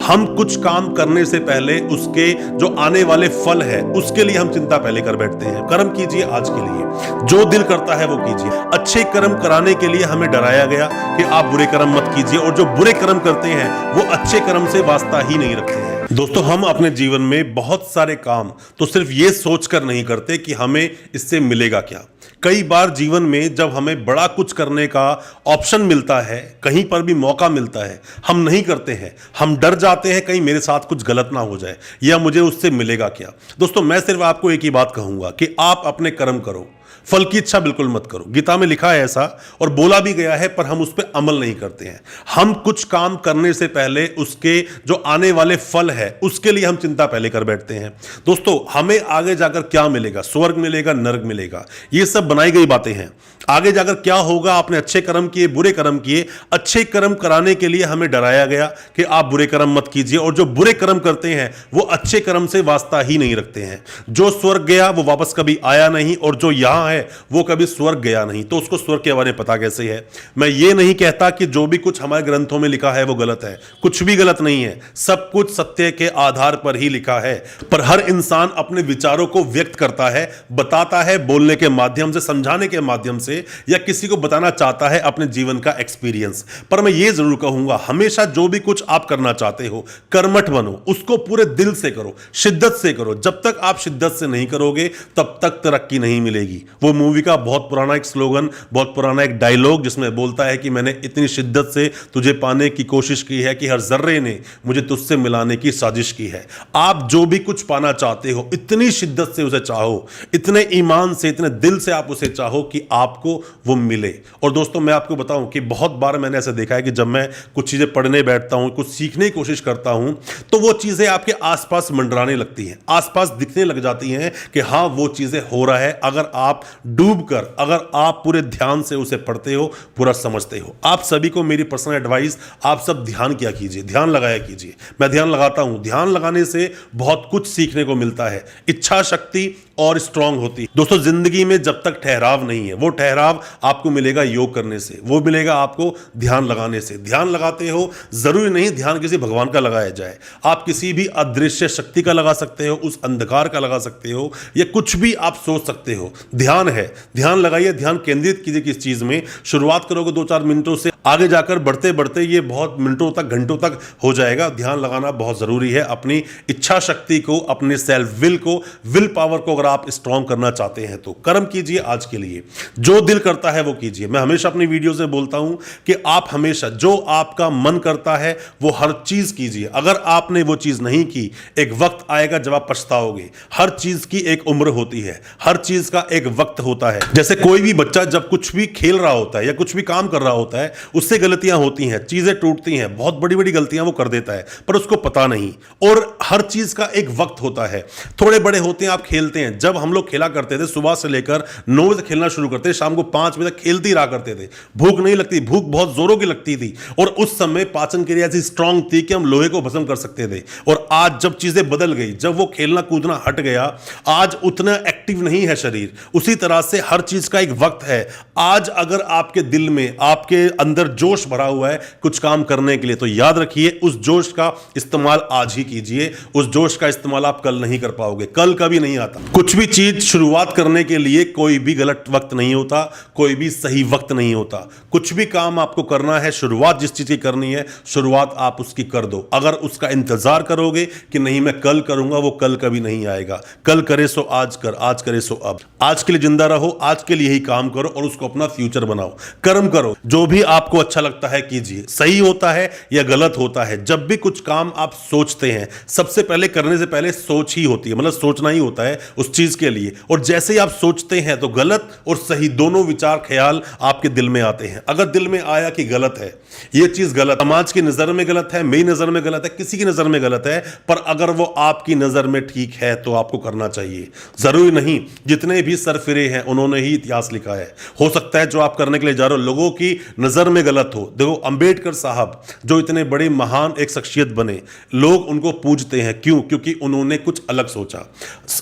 हम कुछ काम करने से पहले उसके जो आने वाले फल है उसके लिए हम चिंता पहले कर बैठते हैं। कर्म कीजिए आज के लिए, जो दिल करता है वो कीजिए। अच्छे कर्म कराने के लिए हमें डराया गया कि आप बुरे कर्म मत कीजिए, और जो बुरे कर्म करते हैं वो अच्छे कर्म से वास्ता ही नहीं रखते हैं। दोस्तों, हम अपने जीवन में बहुत सारे काम तो सिर्फ ये सोचकर नहीं करते कि हमें इससे मिलेगा क्या। कई बार जीवन में जब हमें बड़ा कुछ करने का ऑप्शन मिलता है, कहीं पर भी मौका मिलता है, हम नहीं करते हैं। हम डर जाते हैं कहीं मेरे साथ कुछ गलत ना हो जाए या मुझे उससे मिलेगा क्या। दोस्तों, मैं सिर्फ आपको एक ही बात कहूंगा कि आप अपने कर्म करो, फल की इच्छा बिल्कुल मत करो। गीता में लिखा है ऐसा, और बोला भी गया है, पर हम उस पर अमल नहीं करते हैं। हम कुछ काम करने से पहले उसके जो आने वाले फल है उसके लिए हम चिंता पहले कर बैठते हैं। दोस्तों, हमें आगे जाकर क्या मिलेगा, स्वर्ग मिलेगा, नरक मिलेगा, ये सब बनाई गई बातें हैं। आगे जाकर क्या होगा, आपने अच्छे कर्म किए, बुरे कर्म किए, अच्छे कर्म कराने के लिए हमें डराया गया कि आप बुरे कर्म मत कीजिए, और जो बुरे कर्म करते हैं वो अच्छे कर्म से वास्ता ही नहीं रखते हैं। जो स्वर्ग गया वो वापस कभी आया नहीं, और जो यहां है वो कभी स्वर्ग गया नहीं, तो उसको स्वर्ग के बारे में पता कैसे है। मैं ये नहीं कहता कि जो भी कुछ हमारे ग्रंथों में लिखा है वो गलत है, कुछ भी गलत नहीं है, सब कुछ सत्य के आधार पर ही लिखा है। पर हर इंसान अपने विचारों को व्यक्त करता है, बताता है, बोलने के माध्यम से, समझाने के माध्यम से, या किसी को बताना चाहता है अपने जीवन का एक्सपीरियंस। पर मैं ये जरूर कहूंगा, हमेशा जो भी कुछ आप करना चाहते हो, कर्मठ बनो, उसको पूरे दिल से करो, शिद्दत से करो। जब तक आप शिद्दत से नहीं करोगे तब तक तरक्की नहीं मिलेगी। वो मूवी का बहुत पुराना एक स्लोगन, बहुत पुराना एक डायलॉग जिसमें बोलता है कि मैंने इतनी शिद्दत से तुझे पाने की कोशिश की है कि हर जर्रे ने मुझे तुझसे मिलाने की साजिश की है। आप जो भी कुछ पाना चाहते हो, इतनी शिद्दत से उसे चाहो, इतने ईमान से, इतने दिल से आप उसे चाहो कि आपको वो मिले। और दोस्तों, मैं आपको बताऊं कि बहुत बार मैंने ऐसा देखा है कि जब मैं कुछ चीजें पढ़ने बैठता हूं, कुछ सीखने की कोशिश करता हूं, तो वो चीजें आपके आसपास मंडराने लगती हैं, आसपास दिखने लग जाती हैं कि हाँ वो चीजें हो रहा है। अगर आप डूबकर, अगर आप पूरे ध्यान से उसे पढ़ते हो, पूरा समझते हो। आप सभी को मेरी पर्सनल एडवाइस, आप सब ध्यान किया कीजिए, ध्यान लगाया कीजिए। मैं ध्यान लगाता हूं, ध्यान लगाने से बहुत कुछ सीखने को मिलता है, इच्छा शक्ति और स्ट्रांग होती है। दोस्तों, जिंदगी में जब तक ठहराव नहीं है, वो ठहराव आपको मिलेगा योग करने से, वो मिलेगा आपको ध्यान लगाने से। ध्यान लगाते हो, जरूरी नहीं ध्यान किसी भगवान का लगाया जाए, आप किसी भी अदृश्य शक्ति का लगा सकते हो, उस अंधकार का लगा सकते हो, या कुछ भी आप सोच सकते हो। ध्यान है, ध्यान लगाइए, ध्यान केंद्रित कीजिए किस चीज में। शुरुआत करोगे 2-4 मिनटों से, आगे जाकर बढ़ते बढ़ते ये बहुत मिनटों तक, घंटों तक हो जाएगा। ध्यान लगाना बहुत जरूरी है। अपनी इच्छा शक्ति को, अपने सेल्फ विल को, विल पावर को अगर आप स्ट्रांग करना चाहते हैं तो कर्म कीजिए आज के लिए, जो दिल करता है वो कीजिए। मैं हमेशा अपनी वीडियो से बोलता हूं कि आप हमेशा जो आपका मन करता है वो हर चीज कीजिए। अगर आपने वो चीज नहीं की, एक वक्त आएगा जब आप पछताओगे। हर चीज की एक उम्र होती है, हर चीज का एक वक्त होता है। जैसे कोई भी बच्चा जब कुछ भी खेल रहा होता है या कुछ भी काम कर रहा होता है, उससे गलतियां होती हैं, चीजें टूटती हैं, बहुत बड़ी बड़ी गलतियां वो कर देता है, पर उसको पता नहीं। और हर चीज का एक वक्त होता है। थोड़े बड़े होते हैं, आप खेलते हैं। जब हम लोग खेला करते थे, सुबह से लेकर 9 बजे खेलना शुरू करते, शाम को 5 बजे तक खेलते ही रहा करते थे। भूख नहीं लगती, भूख बहुत जोरों की लगती थी, और उस समय पाचन क्रिया ऐसी स्ट्रांग थी कि हम लोहे को भस्म कर सकते थे। और आज जब चीजें बदल गई, जब वो खेलना कूदना हट गया, आज उतना एक्टिव नहीं है शरीर। उसी तरह से हर चीज का एक वक्त है। आज अगर आपके दिल में, आपके अंदर जोश भरा हुआ है कुछ काम करने के लिए, तो याद रखिए उस जोश का इस्तेमाल आज ही कीजिए। उस जोश का इस्तेमाल आप कल नहीं कर पाओगे, कल कभी नहीं आता। कुछ भी चीज शुरुआत करने के लिए कोई भी गलत वक्त नहीं होता, कोई भी सही वक्त नहीं होता। कुछ भी काम आपको करना है, शुरुआत जिस चीज की करनी है, शुरुआत आप उसकी कर दो। अगर उसका इंतजार करोगे कि नहीं मैं कल करूंगा, वो कल कभी नहीं आएगा। कल करे सो आज कर, आज करे सो अब। आज के लिए जिंदा रहो, आज के लिए ही काम करो, और उसको अपना फ्यूचर बनाओ। कर्म करो, जो भी आपको अच्छा लगता है कीजिए। सही होता है या गलत होता है, जब भी कुछ काम आप सोचते हैं, सबसे पहले करने से पहले सोच ही होती है, मतलब सोचना ही होता है उस चीज के लिए। और जैसे ही आप सोचते हैं तो गलत और सही दोनों विचार, ख्याल आपके दिल में आते हैं। अगर दिल में आया कि गलत है, ये चीज गलत, समाज की नजर में गलत है, मेरी नजर में गलत है, किसी की नजर में गलत है, पर अगर वो आपकी नजर में ठीक है तो आपको करना चाहिए। जरूरी नहीं जितने भी सरफिरे हैं उन्होंने ही इतिहास लिखा है। हो सकता है जो आप करने के लिए जा रहे हो लोगों की नजर में गलत हो। देखो, अंबेडकर साहब जो इतने बड़े महान एक शख्सियत बने, लोग उनको पूजते हैं। क्यों? क्योंकि उन्होंने कुछ अलग सोचा।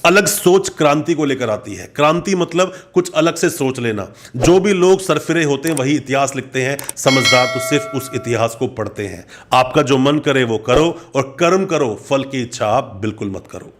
अलग सोच क्रांति को लेकर आती है। क्रांति मतलब कुछ अलग से सोच लेना। लेना, जो भी लोग सरफिरे होते हैं वही इतिहास लिखते हैं, समझदार तो सिर्फ उस इतिहास को पढ़ते हैं। आपका जो मन करे वो करो और कर्म करो, फल की इच्छा आप बिल्कुल मत करो।